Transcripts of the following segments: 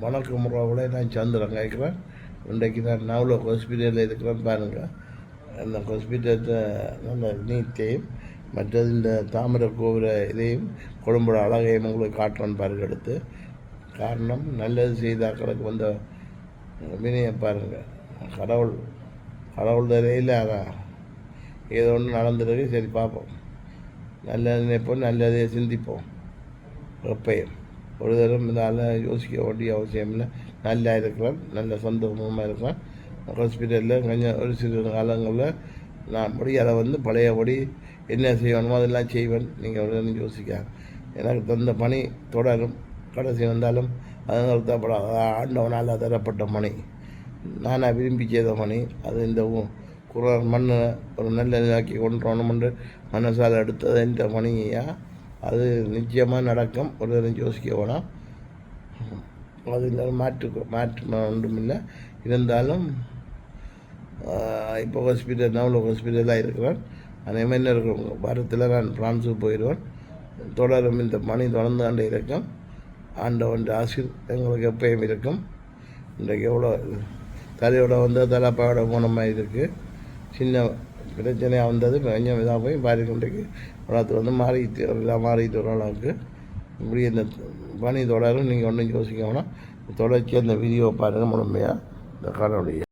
வணக்கம் முறையோட நான் சந்திரன் கேட்குறேன். இன்றைக்கு நான் நவலோ ஹாஸ்பிட்டலில் இருக்கிறேன். பாருங்கள், அந்த ஹாஸ்பிட்டலை நல்ல நீட்டையும் மற்றது இந்த தாமரை கோபுர இதையும் கொழும்போட அழகையும் உங்களுக்கு காட்டுறேன் பாருங்க. எடுத்து காரணம் நல்லது செய்தாக்களுக்கு வந்த வினையை பாருங்கள். கடவுள் தரையில் அதான் ஏதோ ஒன்று நடந்துருக்கு. சரி பார்ப்போம், நல்லது நினைப்போம், நல்லதே சிந்திப்போம். எப்பயும் ஒரு தரம் இதால் யோசிக்க வேண்டிய அவசியம் இல்லை. நல்லா இருக்கிறேன், நல்ல சந்தோஷமாக இருக்கிறேன். ஹாஸ்பிட்டலில் கொஞ்சம் ஒரு சில காலங்களில் நான் அதை பழையபடி என்ன செய்யணுமோ அதெல்லாம் செய்வேன். நீங்கள் உடனே யோசிக்க எனக்கு தந்த பணி தொடரும். கடைசி வந்தாலும் அது நிறுத்தப்படாத ஆண்டவனால் தரப்பட்ட பணி, நானாக விரும்பி செய்த பணி. அது இந்த மண்ணை ஒரு நல்ல நிலையாக்கி கொண்டு வரணுமென்று மனசால் எடுத்தது என்ற பணியா. அது நிச்சயமாக நடக்கும். ஒரு தரம் யோசிக்க வேணாம். அது மாற்று ஒன்றும் இல்லை. இருந்தாலும் இப்போ நவலோ ஹாஸ்பிட்டலாக இருக்கிறேன். அதே மாதிரி என்ன இருக்கும், வாரத்தில் நான் பிரான்ஸுக்கு போயிடுவேன். தொடரும் இந்த பணி தொடர்ந்து ஆண்டு இருக்கும். ஆண்டவன் ஆசிர் எங்களுக்கு எப்பயும் இருக்கும். இன்றைக்கு எவ்வளோ தலையோட தலைப்பாவோட போன மாதிரி இருக்குது. சின்ன பிரச்சனையாக வந்தது கொஞ்சம் இதாக போய் பாருங்க. இன்றைக்கு உலகத்தில் மாறிட்டு வர அளவுக்கு இப்படி இந்த பணி தொடரும். நீங்கள் ஒன்றும் யோசிக்கணும்னா தொடர்ச்சி அந்த வீடியோ பாருங்கள் முழுமையாக. இந்த காணொலியை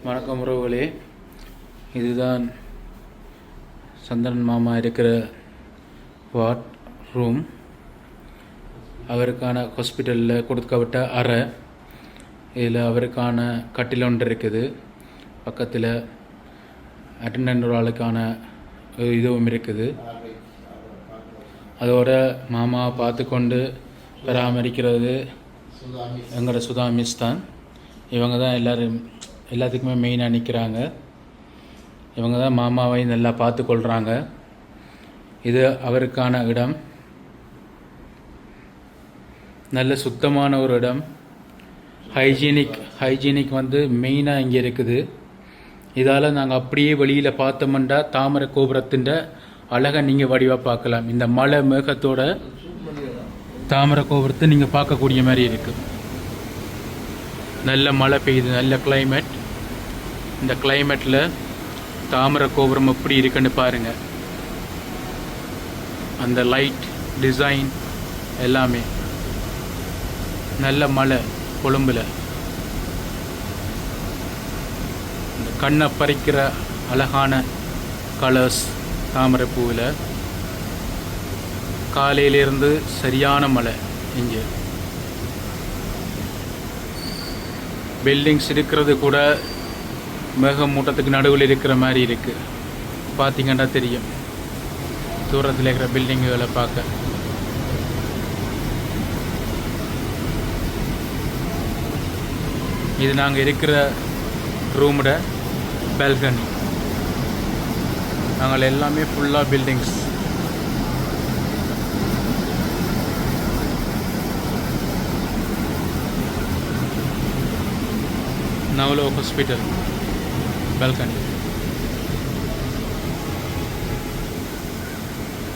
வணக்கம் உறவுகளே, இதுதான் சந்திரன் மாமா இருக்கிற வார்ட் ரூம். அவருக்கான ஹாஸ்பிட்டலில் கொடுக்கப்பட்ட அறை. இதில் அவருக்கான கட்டில் ஒன்று இருக்குது. பக்கத்தில் அட்டெண்டன்ட் ஒரு ஆளுக்கான இதுவும் இருக்குது. அதோட மாமாவை பார்த்து கொண்டு பராமரிக்கிறது எங்களோட சுதா மிஸ் தான். இவங்க தான் எல்லாத்துக்குமே மெயினாக நிற்கிறாங்க. இவங்க தான் மாமாவை நல்லா பார்த்து கொள்கிறாங்க. இது அவருக்கான இடம். நல்ல சுத்தமான ஒரு இடம். ஹைஜீனிக் மெயினாக இங்கே இருக்குது. இதால் நாங்கள் அப்படியே வெளியில் பார்த்தோம்னா தாமரை கோபுரத்தின் அழகை நீங்கள் வடிவாக பார்க்கலாம். இந்த மலை மேகத்தோட தாமரை கோபுரத்தை நீங்கள் பார்க்கக்கூடிய மாதிரி இருக்குது. நல்ல மழை பெய்யுது, நல்ல கிளைமேட். இந்த கிளைமேட்டில் தாமரை கோபுரம் எப்படி இருக்குன்னு பாருங்கள். அந்த லைட் டிசைன் எல்லாமே நல்ல மழை. கொழும்பில் இந்த கண்ணை பறிக்கிற அழகான கலர்ஸ் தாமரை பூவில். காலையிலிருந்து சரியான மழை. இங்கே பில்டிங்ஸ் இருக்கிறது கூட மேகமூட்டத்துக்கு நடுவில் இருக்கிற மாதிரி இருக்குது. பார்த்தீங்கன்னா தெரியும் தூரத்தில் இருக்கிற பில்டிங்குகளை பார்க்க. இது நாங்கள் இருக்கிற ரூமோட பால்கனி. நாங்கள் எல்லாமே ஃபுல்லாக பில்டிங்ஸ். நவலோ ஹாஸ்பிட்டல் பால்கனி.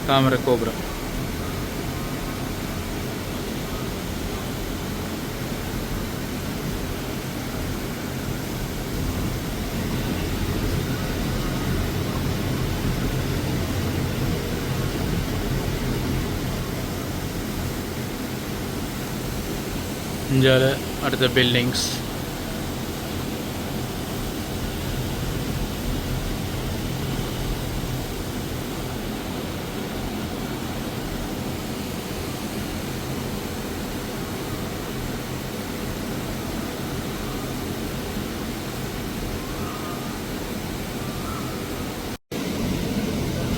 தாமரை கோபுரம். இங்கே அடுத்த பில்டிங்ஸ்.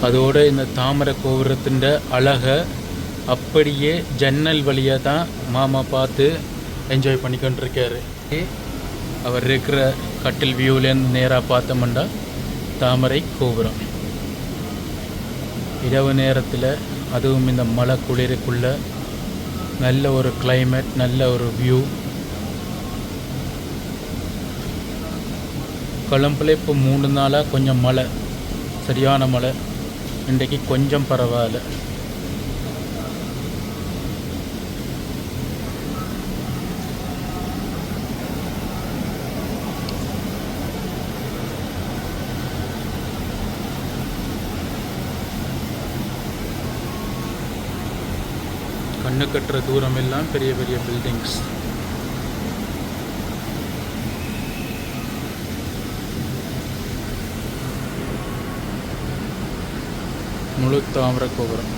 அதோடு இந்த தாமரை கோபுரத்தின் அழகை அப்படியே ஜன்னல் வழியாக தான் மாமா பார்த்து என்ஜாய் பண்ணிக்கொண்டிருக்காரு. அவர் இருக்கிற கட்டில் வியூவிலேருந்து நேராக பார்த்தோம்னா தாமரை கோபுரம். இரவு நேரத்தில் அதுவும் இந்த மழை குளிருக்குள்ள நல்ல ஒரு கிளைமேட், நல்ல ஒரு வியூ. கொழும்பில் இப்போ 3 நாளாக கொஞ்சம் மழை, சரியான மழை. இன்றைக்கு கொஞ்சம் பரவாயில்ல. கண்ணு கட்டுற தூரம் எல்லாம் பெரிய பெரிய பில்டிங்ஸ். முழு தாமிர கோபுரம்.